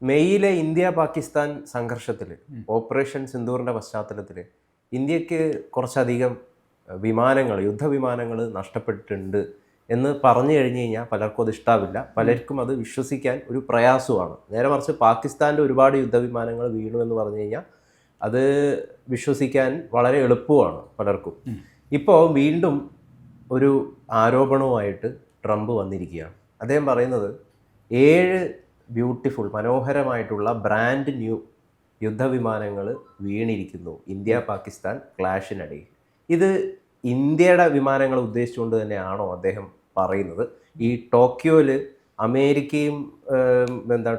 മെയ്യിലെ India Pakistan സംഘർഷത്തിൽ operation സിന്ദൂറിൻ്റെ പശ്ചാത്തലത്തിൽ ഇന്ത്യക്ക് കുറച്ചധികം വിമാനങ്ങൾ യുദ്ധവിമാനങ്ങൾ നഷ്ടപ്പെട്ടിട്ടുണ്ട് എന്ന് പറഞ്ഞു കഴിഞ്ഞ് കഴിഞ്ഞാൽ പലർക്കും അത് ഇഷ്ടാവില്ല. പലർക്കും അത് വിശ്വസിക്കാൻ ഒരു പ്രയാസമാണ്. നേരെ മറിച്ച് പാകിസ്ഥാൻ്റെ ഒരുപാട് യുദ്ധവിമാനങ്ങൾ വീണു എന്ന് പറഞ്ഞു കഴിഞ്ഞാൽ അത് വിശ്വസിക്കാൻ വളരെ എളുപ്പമാണ് പലർക്കും. ഇപ്പോൾ വീണ്ടും ഒരു ആരോപണവുമായിട്ട് ട്രംപ് വന്നിരിക്കുകയാണ്. അദ്ദേഹം പറയുന്നത് 7 ബ്യൂട്ടിഫുൾ മനോഹരമായിട്ടുള്ള ബ്രാൻഡ് ന്യൂ യുദ്ധവിമാനങ്ങൾ വീണിരിക്കുന്നു ഇന്ത്യ പാകിസ്ഥാൻ ക്ലാഷിനിടയിൽ. ഇത് ഇന്ത്യയുടെ വിമാനങ്ങൾ ഉദ്ദേശിച്ചുകൊണ്ട് തന്നെയാണോ അദ്ദേഹം പറയുന്നത്? ഈ ടോക്കിയോയിൽ അമേരിക്കയും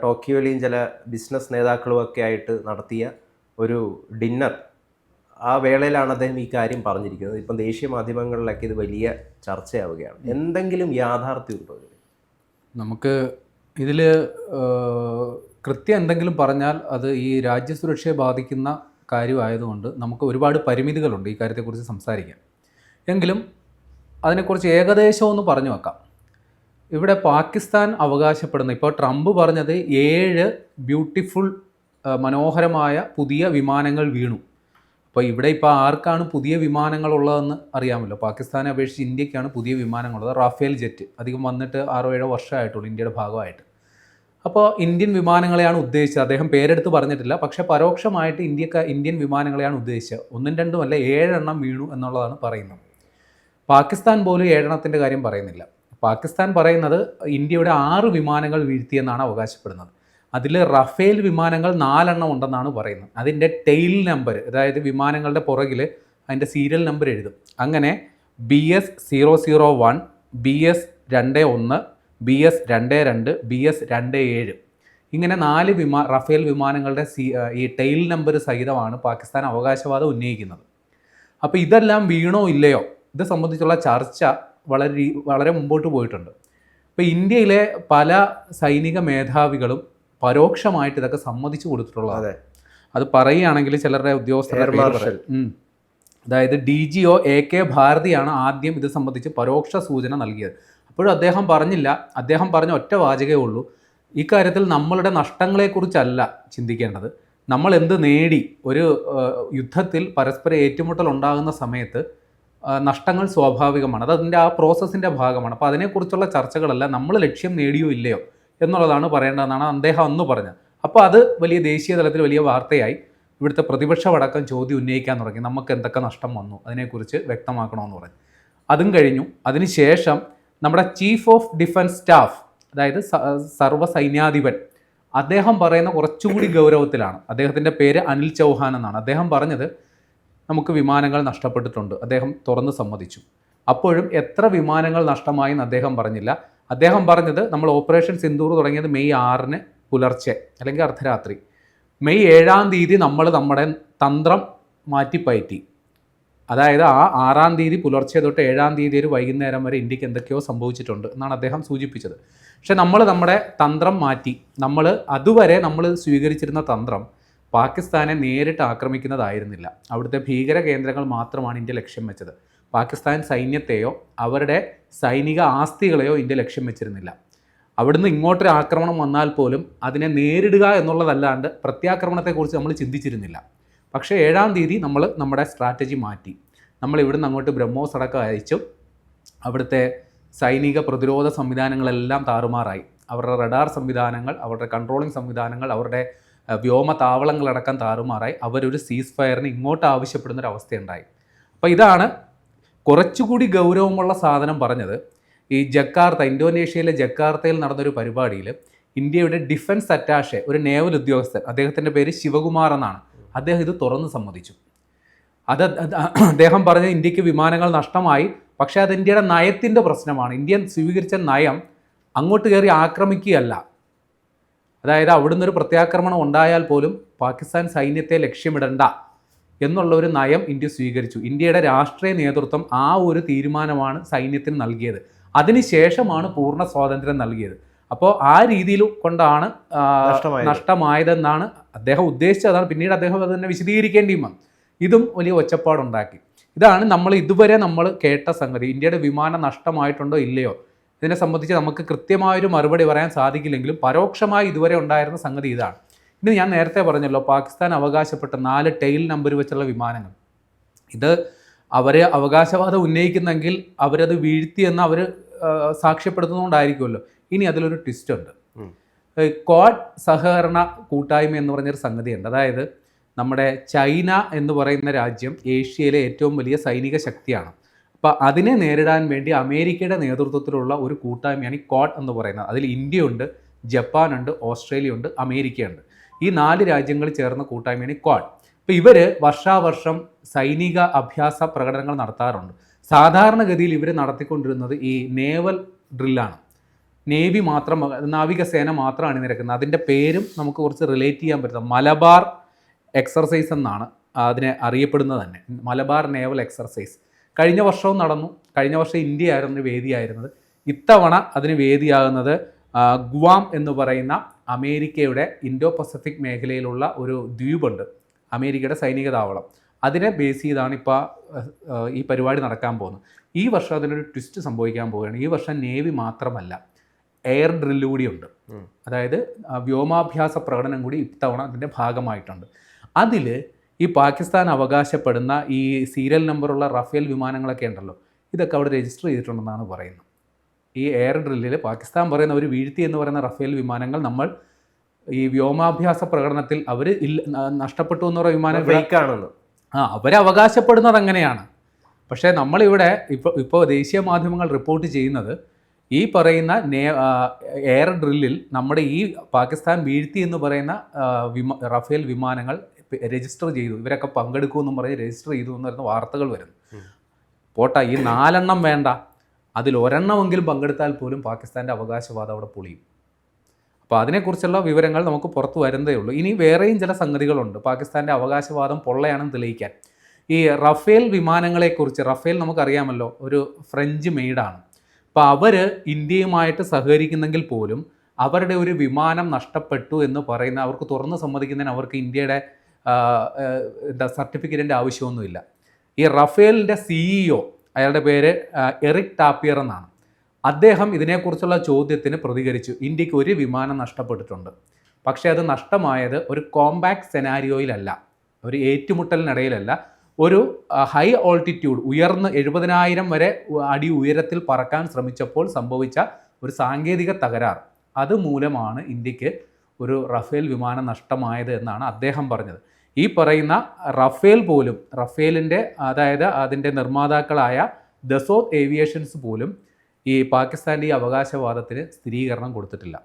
ടോക്കിയോയിലെയും ചില ബിസിനസ് നേതാക്കളുമൊക്കെ ആയിട്ട് നടത്തിയ ഒരു ഡിന്നർ, ആ വേളയിലാണ് അദ്ദേഹം ഈ കാര്യം പറഞ്ഞിരിക്കുന്നത്. ഇപ്പം ദേശീയ മാധ്യമങ്ങളിലൊക്കെ ഇത് വലിയ ചർച്ചയാവുകയാണ്. എന്തെങ്കിലും യാഥാർത്ഥ്യമുണ്ടോ ഇതിൽ? നമുക്ക് ഇതിൽ കൃത്യം എന്തെങ്കിലും പറഞ്ഞാൽ അത് ഈ രാജ്യസുരക്ഷയെ ബാധിക്കുന്ന കാര്യമായതുകൊണ്ട് നമുക്ക് ഒരുപാട് പരിമിതികളുണ്ട് ഈ കാര്യത്തെക്കുറിച്ച് സംസാരിക്കാൻ. എങ്കിലും അതിനെക്കുറിച്ച് ഏകദേശം ഒന്ന് പറഞ്ഞു വെക്കാം. ഇവിടെ പാകിസ്ഥാൻ അവകാശപ്പെടുന്ന, ഇപ്പോൾ ട്രംപ് പറഞ്ഞത് 7 ബ്യൂട്ടിഫുൾ മനോഹരമായ പുതിയ വിമാനങ്ങൾ വീണു. അപ്പോൾ ഇവിടെ ഇപ്പോൾ ആർക്കാണ് പുതിയ വിമാനങ്ങളുള്ളതെന്ന് അറിയാമല്ലോ. പാകിസ്ഥാനെ അപേക്ഷിച്ച് ഇന്ത്യക്കാണ് പുതിയ വിമാനങ്ങളുള്ളത്. റാഫേൽ ജെറ്റ് അധികം വന്നിട്ട് 6-7 വർഷമായിട്ടുള്ളൂ ഇന്ത്യയുടെ ഭാഗമായിട്ട്. അപ്പോൾ ഇന്ത്യൻ വിമാനങ്ങളെയാണ് ഉദ്ദേശിച്ചത്. അദ്ദേഹം പേരെടുത്ത് പറഞ്ഞിട്ടില്ല, പക്ഷേ പരോക്ഷമായിട്ട് ഇന്ത്യൻ വിമാനങ്ങളെയാണ് ഉദ്ദേശിച്ചത്. 1-2 അല്ല 7 എണ്ണം വീണു എന്നുള്ളതാണ് പറയുന്നത്. പാകിസ്ഥാൻ പോലും 7 എണ്ണത്തിൻ്റെ കാര്യം പറയുന്നില്ല. പാകിസ്ഥാൻ പറയുന്നത് ഇന്ത്യയുടെ 6 വിമാനങ്ങൾ വീഴ്ത്തിയെന്നാണ് അവകാശപ്പെടുന്നത്. അതിൽ റഫേൽ വിമാനങ്ങൾ 4 എണ്ണം ഉണ്ടെന്നാണ് പറയുന്നത്. അതിൻ്റെ ടെയിൽ നമ്പർ, അതായത് വിമാനങ്ങളുടെ പുറകിൽ അതിൻ്റെ സീരിയൽ നമ്പർ എഴുതും. അങ്ങനെ BS001, BS21, BS22, BS27 ഇങ്ങനെ 4 റഫേൽ വിമാനങ്ങളുടെ ഈ ടെയിൽ നമ്പർ സഹിതമാണ് പാകിസ്ഥാൻ അവകാശവാദം ഉന്നയിക്കുന്നത്. അപ്പോൾ ഇതെല്ലാം വീണോ ഇല്ലയോ ഇത് സംബന്ധിച്ചുള്ള ചർച്ച വളരെ മുമ്പോട്ട് പോയിട്ടുണ്ട്. ഇപ്പോൾ ഇന്ത്യയിലെ പല സൈനിക മേധാവികളും പരോക്ഷമായിട്ട് ഇതൊക്കെ സമ്മതിച്ചു കൊടുത്തിട്ടുള്ളത്. അത് പറയുകയാണെങ്കിൽ ചിലരുടെ ഉദ്യോഗസ്ഥരുടെ അതായത് DGO AK ഭാരതിയാണ് ആദ്യം ഇത് സംബന്ധിച്ച് പരോക്ഷ സൂചന നൽകിയത്. അപ്പോഴും അദ്ദേഹം പറഞ്ഞില്ല. അദ്ദേഹം പറഞ്ഞ ഒറ്റ വാചകമേ ഉള്ളൂ, ഈ കാര്യത്തിൽ നമ്മളുടെ നഷ്ടങ്ങളെക്കുറിച്ചല്ല ചിന്തിക്കേണ്ടത്, നമ്മൾ എന്ത് നേടി. ഒരു യുദ്ധത്തിൽ പരസ്പര ഏറ്റുമുട്ടൽ ഉണ്ടാകുന്ന സമയത്ത് നഷ്ടങ്ങൾ സ്വാഭാവികമാണ്, അത് അതിൻ്റെ ആ പ്രോസസ്സിൻ്റെ ഭാഗമാണ്. അപ്പോൾ അതിനെക്കുറിച്ചുള്ള ചർച്ചകളല്ല, നമ്മൾ ലക്ഷ്യം നേടിയോ ഇല്ലയോ എന്നുള്ളതാണ് പറയേണ്ടതെന്നാണ് അദ്ദേഹം അന്ന് പറഞ്ഞത്. അപ്പോൾ അത് വലിയ ദേശീയ തലത്തിൽ വലിയ വാർത്തയായി. ഇവിടുത്തെ പ്രതിപക്ഷമടക്കം ചോദ്യം ഉന്നയിക്കാൻ തുടങ്ങി, നമുക്ക് എന്തൊക്കെ നഷ്ടം വന്നു അതിനെക്കുറിച്ച് വ്യക്തമാക്കണമെന്ന് പറഞ്ഞു. അതും കഴിഞ്ഞു. അതിനുശേഷം നമ്മുടെ ചീഫ് ഓഫ് ഡിഫൻസ് സ്റ്റാഫ്, അതായത് സർവ്വസൈന്യാധിപൻ, അദ്ദേഹം പറയുന്ന കുറച്ചുകൂടി ഗൗരവത്തിലാണ്. അദ്ദേഹത്തിൻ്റെ പേര് അനിൽ ചൗഹാൻ എന്നാണ്. അദ്ദേഹം പറഞ്ഞത് നമുക്ക് വിമാനങ്ങൾ നഷ്ടപ്പെട്ടിട്ടുണ്ട്. അദ്ദേഹം തുറന്ന് സമ്മതിച്ചു. അപ്പോഴും എത്ര വിമാനങ്ങൾ നഷ്ടമായി എന്ന് അദ്ദേഹം പറഞ്ഞില്ല. അദ്ദേഹം പറഞ്ഞത് നമ്മൾ ഓപ്പറേഷൻ സിന്ദൂർ തുടങ്ങിയത് മെയ് 6 പുലർച്ചെ അല്ലെങ്കിൽ അർദ്ധരാത്രി. മെയ് 7 നമ്മൾ നമ്മുടെ തന്ത്രം മാറ്റിപ്പയറ്റി. അതായത് ആ 6 പുലർച്ചെ തൊട്ട് 7 ഒരു വൈകുന്നേരം വരെ ഇന്ത്യക്ക് എന്തൊക്കെയോ സംഭവിച്ചിട്ടുണ്ട് എന്നാണ് അദ്ദേഹം സൂചിപ്പിച്ചത്. പക്ഷെ നമ്മൾ നമ്മുടെ തന്ത്രം മാറ്റി. അതുവരെ നമ്മൾ സ്വീകരിച്ചിരുന്ന തന്ത്രം പാകിസ്ഥാനെ നേരിട്ട് ആക്രമിക്കുന്നതായിരുന്നില്ല. അവിടുത്തെ ഭീകര കേന്ദ്രങ്ങൾ മാത്രമാണ് ഇന്ത്യ ലക്ഷ്യം വെച്ചത്. പാകിസ്ഥാൻ സൈന്യത്തെയോ അവരുടെ സൈനിക ആസ്തികളെയോ ഇന്ത്യ ലക്ഷ്യം വെച്ചിരുന്നില്ല. അവിടുന്ന് ഇങ്ങോട്ടൊരു ആക്രമണം വന്നാൽ പോലും അതിനെ നേരിടുക എന്നുള്ളതല്ലാണ്ട് പ്രത്യാക്രമണത്തെക്കുറിച്ച് നമ്മൾ ചിന്തിച്ചിരുന്നില്ല. പക്ഷേ 7 നമ്മൾ നമ്മുടെ സ്ട്രാറ്റജി മാറ്റി. നമ്മൾ ഇവിടുന്ന് അങ്ങോട്ട് ബ്രഹ്മോസ് അടക്കം അയച്ചു. അവിടുത്തെ സൈനിക പ്രതിരോധ സംവിധാനങ്ങളെല്ലാം താറുമാറായി. അവരുടെ റഡാർ സംവിധാനങ്ങൾ, അവരുടെ കൺട്രോളിംഗ് സംവിധാനങ്ങൾ, അവരുടെ വ്യോമ താവളങ്ങളടക്കം താറുമാറായി. അവരൊരു സീസ് ഫയറിന് ഇങ്ങോട്ട് ആവശ്യപ്പെടുന്നൊരവസ്ഥയുണ്ടായി. അപ്പോൾ ഇതാണ് കുറച്ചുകൂടി ഗൗരവമുള്ള സാധനം പറഞ്ഞത്. ഈ ഇന്തോനേഷ്യയിലെ ജക്കാർത്തയിൽ നടന്നൊരു പരിപാടിയിൽ ഇന്ത്യയുടെ ഡിഫൻസ് അറ്റാഷെ, ഒരു നേവൽ ഉദ്യോഗസ്ഥൻ, അദ്ദേഹത്തിൻ്റെ പേര് ശിവകുമാർ എന്നാണ്, അദ്ദേഹം ഇത് തുറന്ന് സമ്മതിച്ചു. അദ്ദേഹം പറഞ്ഞ ഇന്ത്യക്ക് വിമാനങ്ങൾ നഷ്ടമായി, പക്ഷേ അത് ഇന്ത്യയുടെ നയത്തിൻ്റെ പ്രശ്നമാണ്. ഇന്ത്യ സ്വീകരിച്ച നയം അങ്ങോട്ട് കയറി ആക്രമിക്കുകയല്ല. അതായത് അവിടുന്ന് ഒരു പ്രത്യാക്രമണം ഉണ്ടായാൽ പോലും പാകിസ്ഥാൻ സൈന്യത്തെ ലക്ഷ്യമിടണ്ട എന്നുള്ള ഒരു നയം ഇന്ത്യ സ്വീകരിച്ചു. ഇന്ത്യയുടെ രാഷ്ട്രീയ നേതൃത്വം ആ ഒരു തീരുമാനമാണ് സൈന്യത്തിന് നൽകിയത്. അതിനുശേഷമാണ് പൂർണ്ണ സ്വാതന്ത്ര്യം നൽകിയത്. അപ്പോൾ ആ രീതിയിൽ കൊണ്ടാണ് നഷ്ടമായതെന്നാണ് അദ്ദേഹം ഉദ്ദേശിച്ചതാണ്. പിന്നീട് അദ്ദേഹം അത് തന്നെ വിശദീകരിക്കേണ്ടിയും വന്നു. ഇതും വലിയ ഒച്ചപ്പാടുണ്ടാക്കി. ഇതാണ് ഇതുവരെ നമ്മൾ കേട്ട സംഗതി. ഇന്ത്യയുടെ വിമാനം നഷ്ടമായിട്ടുണ്ടോ ഇല്ലയോ ഇതിനെ സംബന്ധിച്ച് നമുക്ക് കൃത്യമായൊരു മറുപടി പറയാൻ സാധിക്കില്ലെങ്കിലും പരോക്ഷമായി ഇതുവരെ ഉണ്ടായിരുന്ന സംഗതി ഇതാണ്. ഇനി ഞാൻ നേരത്തെ പറഞ്ഞല്ലോ, പാകിസ്ഥാൻ അവകാശപ്പെട്ട 4 ടെയിൽ നമ്പർ വെച്ചുള്ള വിമാനങ്ങൾ, ഇത് അവർ അവകാശവാദം ഉന്നയിക്കുന്നെങ്കിൽ അവരത് വീഴ്ത്തിയെന്ന് അവർ സാക്ഷ്യപ്പെടുത്തുന്നതുകൊണ്ടായിരിക്കുമല്ലോ. ഇനി അതിലൊരു ട്വിസ്റ്റ് ഉണ്ട്. ക്വാഡ് സഹകരണ കൂട്ടായ്മ എന്ന് പറഞ്ഞൊരു സംഗതിയുണ്ട്. അതായത് നമ്മുടെ ചൈന എന്ന് പറയുന്ന രാജ്യം ഏഷ്യയിലെ ഏറ്റവും വലിയ സൈനിക ശക്തിയാണ്. അപ്പോൾ അതിനെ നേരിടാൻ വേണ്ടി അമേരിക്കയുടെ നേതൃത്വത്തിലുള്ള ഒരു കൂട്ടായ്മയാണ് ഈ ക്വാഡ് എന്ന് പറയുന്നത്. അതിൽ ഇന്ത്യയുണ്ട്, ജപ്പാനുണ്ട്, ഓസ്ട്രേലിയ ഉണ്ട്, അമേരിക്കയുണ്ട്. ഈ 4 രാജ്യങ്ങൾ ചേർന്ന കൂട്ടായ്മയാണ് ഈ ക്വാഡ്. അപ്പോൾ ഇവർ വർഷാവർഷം സൈനിക അഭ്യാസ പ്രകടനങ്ങൾ നടത്താറുണ്ട്. സാധാരണഗതിയിൽ ഇവർ നടത്തിക്കൊണ്ടിരുന്നത് ഈ നേവൽ ഡ്രില്ലാണ്. നേവി മാത്രം, നാവികസേന മാത്രം അണിനിരക്കുന്നത്. അതിൻ്റെ പേരും നമുക്ക് കുറച്ച് റിലേറ്റ് ചെയ്യാൻ പറ്റും. മലബാർ എക്സർസൈസ് എന്നാണ് അതിനെ അറിയപ്പെടുന്നത് തന്നെ. മലബാർ നേവൽ എക്സർസൈസ് കഴിഞ്ഞ വർഷവും നടന്നു. കഴിഞ്ഞ വർഷം ഇന്ത്യ ആയിരുന്നു വേദിയായിരുന്നത്. ഇത്തവണ അതിന് വേദിയാകുന്നത് ഗുവാം എന്ന് പറയുന്ന അമേരിക്കയുടെ ഇൻഡോ പസഫിക് മേഖലയിലുള്ള ഒരു ദ്വീപുണ്ട്, അമേരിക്കയുടെ സൈനിക താവളം. അതിനെ ബേസ് ചെയ്താണ് ഇപ്പോൾ ഈ പരിപാടി നടക്കാൻ പോകുന്നത്. ഈ വർഷം അതിനൊരു ട്വിസ്റ്റ് സംഭവിക്കാൻ പോവുകയാണ്. ഈ വർഷം നേവി മാത്രമല്ല, എയർ ഡ്രില്ല് കൂടിയുണ്ട്. അതായത് വ്യോമാഭ്യാസ പ്രകടനം കൂടി ഇത്തവണ അതിൻ്റെ ഭാഗമായിട്ടുണ്ട്. അതിൽ ഈ പാകിസ്ഥാൻ അവകാശപ്പെടുന്ന ഈ സീരിയൽ നമ്പറുള്ള റഫേൽ വിമാനങ്ങളൊക്കെ ഉണ്ടല്ലോ, ഇതൊക്കെ അവിടെ രജിസ്റ്റർ ചെയ്തിട്ടുണ്ടെന്നാണ് പറയുന്നത്. ഈ എയർ ഡ്രില്ലിൽ പാകിസ്ഥാൻ പറയുന്ന ഒരു വീഴ്ത്തി എന്ന് പറയുന്ന റഫേൽ വിമാനങ്ങൾ നമ്മൾ ഈ വ്യോമാഭ്യാസ പ്രകടനത്തിൽ അവർ നഷ്ടപ്പെട്ടു എന്ന് പറയുന്ന വിമാനങ്ങൾ അവരവകാശപ്പെടുന്നത് അങ്ങനെയാണ്. പക്ഷേ നമ്മളിവിടെ ഇപ്പോൾ ദേശീയ മാധ്യമങ്ങൾ റിപ്പോർട്ട് ചെയ്യുന്നത് ഈ പറയുന്ന എയർ ഡ്രില്ലിൽ നമ്മുടെ ഈ പാകിസ്ഥാൻ വീഴ്ത്തി എന്ന് പറയുന്ന റഫേൽ വിമാനങ്ങൾ രജിസ്റ്റർ ചെയ്തു, ഇവരൊക്കെ പങ്കെടുക്കുമെന്നും പറഞ്ഞ് രജിസ്റ്റർ ചെയ്തു എന്ന് പറയുന്ന വാർത്തകൾ വരുന്നു. പോട്ടെ, ഈ 4 എണ്ണം വേണ്ട, അതിൽ ഒരെണ്ണമെങ്കിലും പങ്കെടുത്താൽ പോലും പാകിസ്ഥാൻ്റെ അവകാശവാദം അവിടെ പൊളിയും. അപ്പോൾ അതിനെക്കുറിച്ചുള്ള വിവരങ്ങൾ നമുക്ക് പുറത്തു വരുന്നതേ ഉള്ളൂ. ഇനി വേറെയും ചില സംഗതികളുണ്ട് പാകിസ്ഥാൻ്റെ അവകാശവാദം പൊള്ളയാണെന്ന് തെളിയിക്കാൻ. ഈ റഫേൽ വിമാനങ്ങളെക്കുറിച്ച്, റഫേൽ നമുക്കറിയാമല്ലോ ഒരു ഫ്രഞ്ച് മെയ്ഡാണ്. അപ്പോൾ അവർ ഇന്ത്യയുമായിട്ട് സഹകരിക്കുന്നെങ്കിൽ പോലും അവരുടെ ഒരു വിമാനം നഷ്ടപ്പെട്ടു എന്ന് പറയുന്ന, അവർക്ക് തുറന്ന് സമ്മതിക്കുന്നതിന് അവർക്ക് ഇന്ത്യയുടെ സർട്ടിഫിക്കറ്റിൻ്റെ ആവശ്യമൊന്നുമില്ല. ഈ റഫേലിൻ്റെ CEO, അയാളുടെ പേര് എറിക് ടാപ്പിയർ എന്നാണ്. അദ്ദേഹം ഇതിനെക്കുറിച്ചുള്ള ചോദ്യത്തിന് പ്രതികരിച്ചു. ഇന്ത്യക്ക് ഒരു വിമാനം നഷ്ടപ്പെട്ടിട്ടുണ്ട്, പക്ഷേ അത് നഷ്ടമായത് ഒരു കോമ്പാക്ട് സെനാരിയോയിലല്ല, ഒരു ഏറ്റുമുട്ടലിനിടയിലല്ല, ഒരു ഹൈ ഓൾട്ടിറ്റ്യൂഡ്, ഉയർന്ന് 70,000 വരെ അടി ഉയരത്തിൽ പറക്കാൻ ശ്രമിച്ചപ്പോൾ സംഭവിച്ച ഒരു സാങ്കേതിക തകരാർ, അതുമൂലമാണ് ഇന്ത്യക്ക് ഒരു റഫേൽ വിമാനം നഷ്ടമായത് എന്നാണ് അദ്ദേഹം പറഞ്ഞത്. ഈ പറയുന്ന റഫേൽ പോലും, റഫേലിൻ്റെ അതായത് അതിൻ്റെ നിർമ്മാതാക്കളായ ദസോത്ത് ഏവിയേഷൻസ് പോലും ഈ പാകിസ്ഥാൻ്റെ ഈ അവകാശവാദത്തിന് സ്ഥിരീകരണം കൊടുത്തിട്ടില്ല.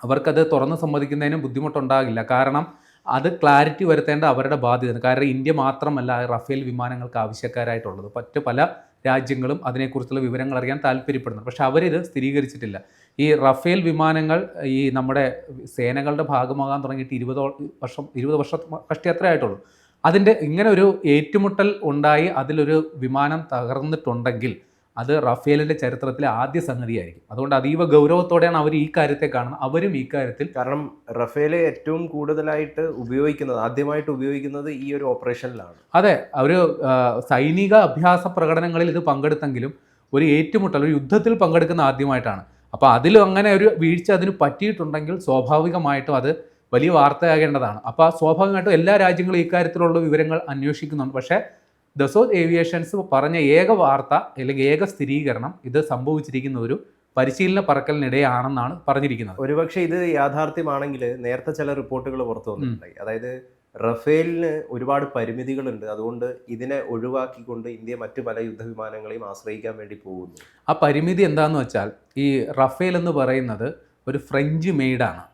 അവർക്കത് തുറന്ന് സമ്മതിക്കുന്നതിന് ബുദ്ധിമുട്ടുണ്ടാകില്ല. കാരണം അത് ക്ലാരിറ്റി വരുത്തേണ്ട അവരുടെ ബാധ്യതയാണ്. കാരണം ഇന്ത്യ മാത്രമല്ല റഫേൽ വിമാനങ്ങൾക്ക് ആവശ്യക്കാരായിട്ടുള്ളത്, മറ്റ് പല രാജ്യങ്ങളും അതിനെക്കുറിച്ചുള്ള വിവരങ്ങൾ അറിയാൻ താല്പര്യപ്പെടുന്നു. പക്ഷെ അവരിത് സ്ഥിരീകരിച്ചിട്ടില്ല. ഈ റഫേൽ വിമാനങ്ങൾ ഈ നമ്മുടെ സേനകളുടെ ഭാഗമാകാൻ തുടങ്ങിയിട്ട് 20 വർഷം കഷ്ടി അത്രേ ആയിട്ടുള്ളൂ. അതിൻ്റെ ഇങ്ങനെ ഒരു ഏറ്റുമുട്ടൽ ഉണ്ടായി അതിലൊരു വിമാനം തകർന്നിട്ടുണ്ടെങ്കിൽ അത് റഫേലിൻ്റെ ചരിത്രത്തിലെ ആദ്യ സംഗതിയായിരിക്കും. അതുകൊണ്ട് അതീവ ഗൗരവത്തോടെയാണ് അവർ ഈ കാര്യത്തെ കാണുന്നത്. അവരും ഈ കാര്യത്തിൽ, കാരണം റഫേല് ഏറ്റവും കൂടുതലായിട്ട് ആദ്യമായിട്ട് ഉപയോഗിക്കുന്നത് ഈ ഒരു ഓപ്പറേഷനിലാണ്. അതെ, ഒരു സൈനിക അഭ്യാസ പ്രകടനങ്ങളിൽ ഇത് പങ്കെടുത്തെങ്കിലും ഒരു ഏറ്റുമുട്ടൽ, ഒരു യുദ്ധത്തിൽ പങ്കെടുക്കുന്ന ആദ്യമായിട്ടാണ്. അപ്പോൾ അതിലും അങ്ങനെ ഒരു വീഴ്ച അതിന് പറ്റിയിട്ടുണ്ടെങ്കിൽ സ്വാഭാവികമായിട്ടും അത് വലിയ വാർത്തയാകേണ്ടതാണ്. അപ്പോൾ സ്വാഭാവികമായിട്ടും എല്ലാ രാജ്യങ്ങളും ഇക്കാര്യത്തിലുള്ള വിവരങ്ങൾ അന്വേഷിക്കുന്നുണ്ട്. പക്ഷേ ദസോത്ത് ഏവിയേഷൻസ് പറഞ്ഞ ഏക വാർത്ത അല്ലെങ്കിൽ ഏക സ്ഥിരീകരണം ഇത് സംഭവിച്ചിരിക്കുന്ന ഒരു പരിശീലന പറക്കലിനിടെയാണെന്നാണ് പറഞ്ഞിരിക്കുന്നത്. ഒരുപക്ഷെ ഇത് യാഥാർത്ഥ്യമാണെങ്കിൽ നേരത്തെ ചില റിപ്പോർട്ടുകൾ പുറത്തു വന്നിട്ടുണ്ടായി. അതായത് റഫേലിന് ഒരുപാട് പരിമിതികളുണ്ട്, അതുകൊണ്ട് ഇതിനെ ഒഴിവാക്കിക്കൊണ്ട് ഇന്ത്യ മറ്റു പല യുദ്ധവിമാനങ്ങളെയും ആശ്രയിക്കാൻ വേണ്ടി പോകുന്നു. ആ പരിമിതി എന്താണെന്ന് വെച്ചാൽ, ഈ റഫേൽ എന്ന് പറയുന്നത് ഒരു ഫ്രഞ്ച് മെയ്ഡാണ്,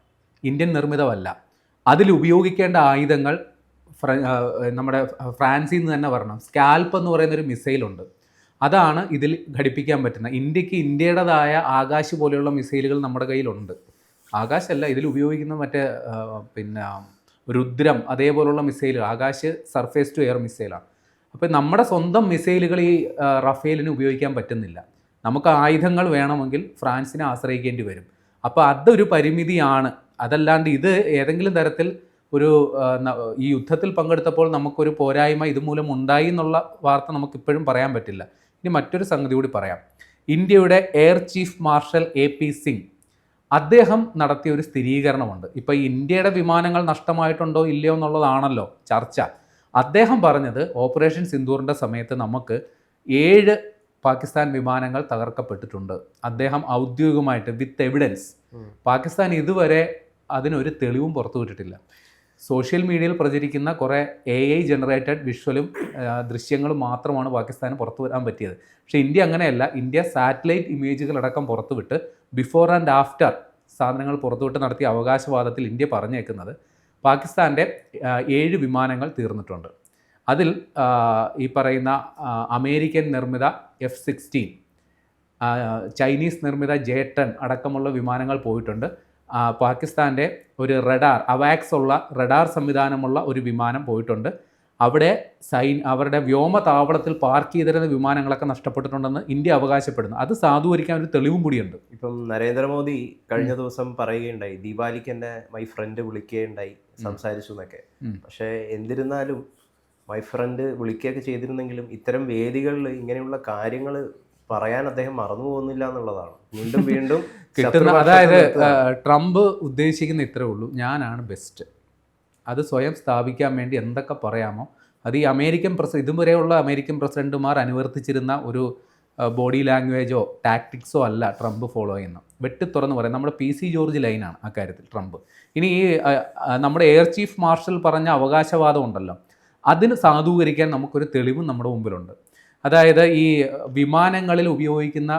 ഇന്ത്യൻ നിർമ്മിതമല്ല. അതിൽ ഉപയോഗിക്കേണ്ട ആയുധങ്ങൾ നമ്മുടെ ഫ്രാൻസിൽ നിന്ന് തന്നെ വരണം. സ്കാൽപ്പ് എന്ന് പറയുന്നൊരു മിസൈലുണ്ട്, അതാണ് ഇതിൽ ഘടിപ്പിക്കാൻ പറ്റുന്നത്. ഇന്ത്യക്ക് ഇന്ത്യയുടേതായ ആകാശ് പോലെയുള്ള മിസൈലുകൾ നമ്മുടെ കയ്യിലുണ്ട്. ആകാശല്ല, ഇതിൽ ഉപയോഗിക്കുന്ന മറ്റേ രുദ്രം അതേപോലുള്ള missile, Akash surface to air മിസൈലാണ്. അപ്പോൾ നമ്മുടെ സ്വന്തം മിസൈലുകൾ ഈ റഫേലിന് ഉപയോഗിക്കാൻ പറ്റുന്നില്ല. നമുക്ക് ആയുധങ്ങൾ വേണമെങ്കിൽ ഫ്രാൻസിനെ ആശ്രയിക്കേണ്ടി വരും. അപ്പോൾ അതൊരു പരിമിതിയാണ്. അതല്ലാണ്ട് ഇത് ഏതെങ്കിലും തരത്തിൽ ഒരു ഈ യുദ്ധത്തിൽ പങ്കെടുത്തപ്പോൾ നമുക്കൊരു പോരായ്മ ഇതുമൂലം ഉണ്ടായി എന്നുള്ള വാർത്ത നമുക്കിപ്പോഴും പറയാൻ പറ്റില്ല. ഇനി മറ്റൊരു സംഗതി കൂടി പറയാം. ഇന്ത്യയുടെ air chief marshal AP Singh അദ്ദേഹം നടത്തിയ ഒരു സ്ഥിരീകരണമുണ്ട്. ഇപ്പോൾ ഇന്ത്യയുടെ വിമാനങ്ങൾ നഷ്ടമായിട്ടുണ്ടോ ഇല്ലയോ എന്നുള്ളതാണല്ലോ ചർച്ച. അദ്ദേഹം പറഞ്ഞത് ഓപ്പറേഷൻ സിന്ദൂറിൻ്റെ സമയത്ത് നമുക്ക് 7 പാകിസ്ഥാൻ വിമാനങ്ങൾ തകർക്കപ്പെട്ടിട്ടുണ്ട്. അദ്ദേഹം ഔദ്യോഗികമായിട്ട് വിത്ത് എവിഡൻസ്, പാകിസ്ഥാൻ ഇതുവരെ അതിനൊരു തെളിവും പുറത്തുവിട്ടിട്ടില്ല. സോഷ്യൽ മീഡിയയിൽ പ്രചരിക്കുന്ന കുറേ AI ജനറേറ്റഡ് വിഷ്വലും ദൃശ്യങ്ങളും മാത്രമാണ് പാകിസ്ഥാന് പുറത്തു വരാൻ പറ്റിയത്. പക്ഷേ ഇന്ത്യ അങ്ങനെയല്ല. ഇന്ത്യ സാറ്റലൈറ്റ് ഇമേജുകളടക്കം പുറത്തുവിട്ട് ബിഫോർ ആൻഡ് ആഫ്റ്റർ സാധനങ്ങൾ പുറത്തുവിട്ട് നടത്തിയ അവകാശവാദത്തിൽ ഇന്ത്യ പറഞ്ഞേക്കുന്നത് പാകിസ്ഥാൻ്റെ 7 വിമാനങ്ങൾ തീർന്നിട്ടുണ്ട്. അതിൽ ഈ പറയുന്ന അമേരിക്കൻ നിർമ്മിത F-16, ചൈനീസ് നിർമ്മിത J-10 അടക്കമുള്ള വിമാനങ്ങൾ പോയിട്ടുണ്ട്. പാകിസ്ഥാൻ്റെ ഒരു അവാക്സ് ഉള്ള റഡാർ സംവിധാനമുള്ള ഒരു വിമാനം പോയിട്ടുണ്ട്. അവിടെ അവരുടെ വ്യോമതാവളത്തിൽ പാർക്ക് ചെയ്തിരുന്ന വിമാനങ്ങളൊക്കെ നഷ്ടപ്പെട്ടിട്ടുണ്ടെന്ന് ഇന്ത്യ അവകാശപ്പെടുന്നു. അത് സാധൂകരിക്കാൻ ഒരു തെളിവും കൂടിയുണ്ട്. ഇപ്പം നരേന്ദ്രമോദി കഴിഞ്ഞ ദിവസം പറയുകയുണ്ടായി, ദീപാവലിക്ക് എൻ്റെ മൈ ഫ്രണ്ട് വിളിക്കുകയുണ്ടായി, സംസാരിച്ചു എന്നൊക്കെ. പക്ഷേ എന്നിരുന്നാലും മൈ ഫ്രണ്ട് വിളിക്കുകയൊക്കെ ചെയ്തിരുന്നെങ്കിലും ഇത്തരം വേദികളിൽ ഇങ്ങനെയുള്ള കാര്യങ്ങൾ പറയാൻ അദ്ദേഹം മറന്നു പോകുന്നില്ല എന്നുള്ളതാണ് വീണ്ടും വീണ്ടും കിട്ടുന്ന. അതായത് ട്രംപ് ഉദ്ദേശിക്കുന്ന ഇത്രേ ഉള്ളൂ, ഞാനാണ് ബെസ്റ്റ്. അത് സ്വയം സ്ഥാപിക്കാൻ വേണ്ടി എന്തൊക്കെ പറയാമോ അത് ഈ ഇതുവരെയുള്ള അമേരിക്കൻ പ്രസിഡന്റുമാർ അനുവർത്തിച്ചിരുന്ന ഒരു ബോഡി ലാംഗ്വേജോ ടാക്ടിക്സോ അല്ല ട്രംപ് ഫോളോ ചെയ്യുന്നത്. വെട്ടിത്തുറന്ന് പറയാം, നമ്മുടെ PC ജോർജ് ലൈനാണ് അക്കാര്യത്തിൽ ട്രംപ്. ഇനി ഈ നമ്മുടെ എയർ ചീഫ് മാർഷൽ പറഞ്ഞ അവകാശവാദം ഉണ്ടല്ലോ, അതിന് സാധൂകരിക്കാൻ നമുക്കൊരു തെളിവും നമ്മുടെ മുമ്പിലുണ്ട്. അതായത് ഈ വിമാനങ്ങളിൽ ഉപയോഗിക്കുന്ന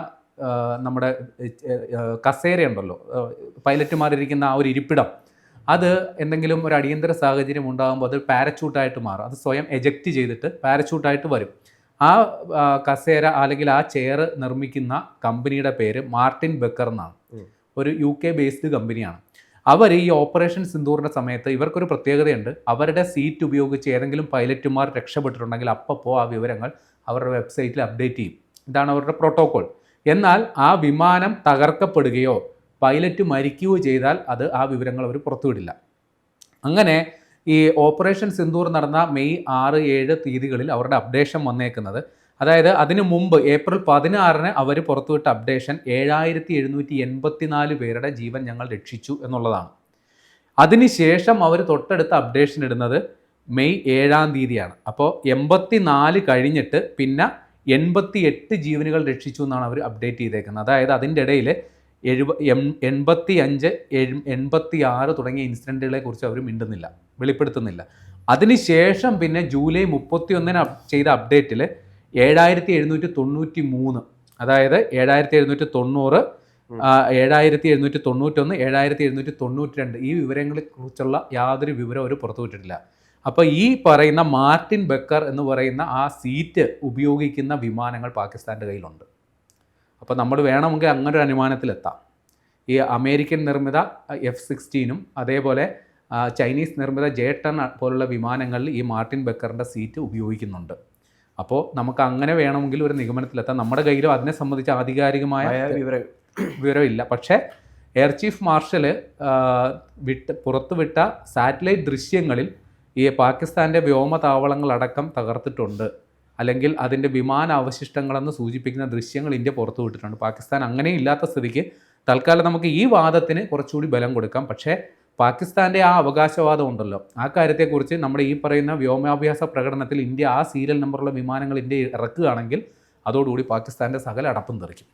നമ്മുടെ കസേരയുണ്ടല്ലോ, പൈലറ്റുമാരിരിക്കുന്ന ആ ഒരു ഇരിപ്പിടം, അത് എന്തെങ്കിലും ഒരു അടിയന്തര സാഹചര്യം ഉണ്ടാകുമ്പോൾ അത് പാരച്യൂട്ടായിട്ട് മാറും. അത് സ്വയം എജക്റ്റ് ചെയ്തിട്ട് പാരച്യൂട്ടായിട്ട് വരും. ആ കസേര അല്ലെങ്കിൽ ആ ചെയർ നിർമ്മിക്കുന്ന കമ്പനിയുടെ പേര് മാർട്ടിൻ ബെക്കർ എന്നാണ്. ഒരു UK ബേസ്ഡ് കമ്പനിയാണ്. അവർ ഈ ഓപ്പറേഷൻ സിന്ദൂറിൻ്റെ സമയത്ത് ഇവർക്കൊരു പ്രത്യേകതയുണ്ട്. അവരുടെ സീറ്റ് ഉപയോഗിച്ച് ഏതെങ്കിലും പൈലറ്റുമാർ രക്ഷപ്പെട്ടിട്ടുണ്ടെങ്കിൽ അപ്പോൾ ആ വിവരങ്ങൾ അവരുടെ വെബ്സൈറ്റിൽ അപ്ഡേറ്റ് ചെയ്യും. ഇതാണ് അവരുടെ പ്രോട്ടോകോൾ. എന്നാൽ ആ വിമാനം തകർക്കപ്പെടുകയോ പൈലറ്റ് മരിക്കുകയോ ചെയ്താൽ ആ വിവരങ്ങൾ അവർ പുറത്തുവിടില്ല. അങ്ങനെ ഈ ഓപ്പറേഷൻ സിന്ദൂർ നടന്ന മെയ് 6, 7 തീയതികളിൽ അവരുടെ അപ്ഡേഷൻ വന്നേക്കുന്നത്, അതായത് അതിനു മുമ്പ് ഏപ്രിൽ 16 അവർ പുറത്തുവിട്ട അപ്ഡേഷൻ 7784 പേരുടെ ജീവൻ ഞങ്ങൾ രക്ഷിച്ചു എന്നുള്ളതാണ്. അതിനുശേഷം അവർ തൊട്ടടുത്ത അപ്ഡേഷൻ ഇടുന്നത് മെയ് 7 തീയതിയാണ്. അപ്പോൾ 84 കഴിഞ്ഞിട്ട് പിന്നെ 88 ജീവനുകൾ രക്ഷിച്ചു എന്നാണ് അവർ അപ്ഡേറ്റ് ചെയ്തേക്കുന്നത്. അതായത് അതിൻ്റെ ഇടയിൽ 85, 86 തുടങ്ങിയ ഇൻസിഡൻറ്റുകളെ കുറിച്ച് അവർ മിണ്ടുന്നില്ല, വെളിപ്പെടുത്തുന്നില്ല. അതിനുശേഷം പിന്നെ ജൂലൈ 31 ചെയ്ത അപ്ഡേറ്റിൽ 7793, അതായത് 7790, 7791, 7792 ഈ വിവരങ്ങളെക്കുറിച്ചുള്ള യാതൊരു വിവരവും അവർ പുറത്തുവിട്ടിട്ടില്ല. അപ്പോൾ ഈ പറയുന്ന മാർട്ടിൻ ബെക്കർ എന്ന് പറയുന്ന ആ സീറ്റ് ഉപയോഗിക്കുന്ന വിമാനങ്ങൾ പാകിസ്ഥാൻ്റെ കയ്യിലുണ്ട്. അപ്പോൾ നമ്മൾ വേണമെങ്കിൽ അങ്ങനൊരു അനുമാനത്തിലെത്താം. ഈ അമേരിക്കൻ നിർമ്മിത F-16 അതേപോലെ ചൈനീസ് നിർമ്മിത J-10 പോലുള്ള വിമാനങ്ങളിൽ ഈ മാർട്ടിൻ ബെക്കറിൻ്റെ സീറ്റ് ഉപയോഗിക്കുന്നുണ്ട്. അപ്പോൾ നമുക്ക് അങ്ങനെ വേണമെങ്കിൽ ഒരു നിഗമനത്തിലെത്താം. നമ്മുടെ കയ്യിലും അതിനെ സംബന്ധിച്ച് ആധികാരികമായ വിവരമില്ല. പക്ഷേ എയർ ചീഫ് മാർഷൽ പുറത്തുവിട്ട സാറ്റലൈറ്റ് ദൃശ്യങ്ങളിൽ ഈ പാകിസ്ഥാൻ്റെ വ്യോമതാവളങ്ങളടക്കം തകർത്തിട്ടുണ്ട്, അല്ലെങ്കിൽ അതിൻ്റെ വിമാന അവശിഷ്ടങ്ങളെന്ന് സൂചിപ്പിക്കുന്ന ദൃശ്യങ്ങൾ ഇന്ത്യ പുറത്തുവിട്ടിട്ടുണ്ട്. പാകിസ്ഥാൻ അങ്ങനെ ഇല്ലാത്ത സ്ഥിതിക്ക് തൽക്കാലം നമുക്ക് ഈ വാദത്തിന് കുറച്ചുകൂടി ബലം കൊടുക്കാം. പക്ഷേ പാകിസ്ഥാൻ്റെ ആ അവകാശവാദം ഉണ്ടല്ലോ, ആ കാര്യത്തെക്കുറിച്ച് നമ്മുടെ ഈ പറയുന്ന വ്യോമാഭ്യാസ പ്രകടനത്തിൽ ഇന്ത്യ ആ സീരിയൽ നമ്പറുള്ള വിമാനങ്ങൾ ഇന്ത്യ ഇറക്കുകയാണെങ്കിൽ അതോടുകൂടി പാകിസ്ഥാൻ്റെ സകല അടപ്പും തെറിക്കും.